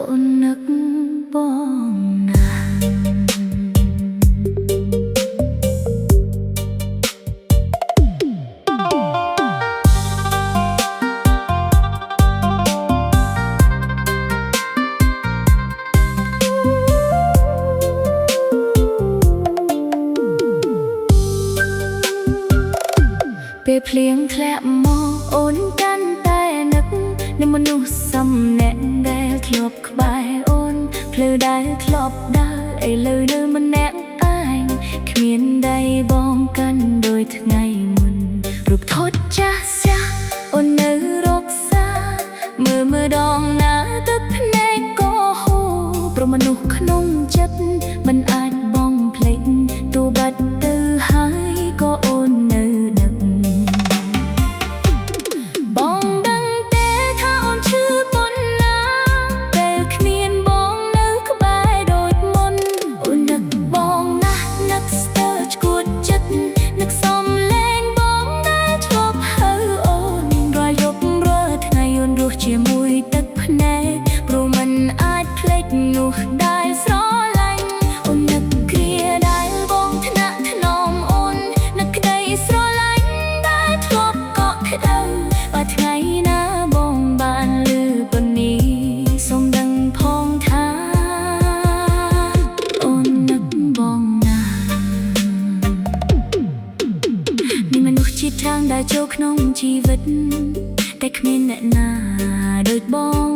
អូននឹកបងណាពេលភ្លៀងធ្លាក់មកអូនកាន់តែនឹកនឹងមនុស្សសំណាក់ដែលធ្លាប់ក្បែរអូនភ្លឺដែលធ្លាប់ដើរឥឡូវនៅម្នាក់ឯងគ្មានដៃបងកាន់ដូចថ្ងៃមុនរូបថតចាស់ចាស់អូននៅរក្សាមើលដងណាទឹកភ្នែកក៏ហូរព្រោះមនុស្សក្នុងចិត្តមិនអាចបងភ្លេចទូបាត់ទៅហើយក៏អូននៅជាមួយទឹកភ្នែកព្រោះมันអាចភ្លេចនោះដែលស្រឡាញ់អូននឹកគ្រាដែលបងថ្នាក់ថ្នមអូននឹកក្តីស្រឡាញ់ដែលធ្លាប់កក់ក្ដៅបើថ្ងៃណាបងបានឮប៉ុណ្នេះសូមដឹងផងថាអូននឹកបងណាមានមនុស្សជាច្រើនដែលចូលក្នុងជីវិតតែគ្មានអ្នកណាដូចបង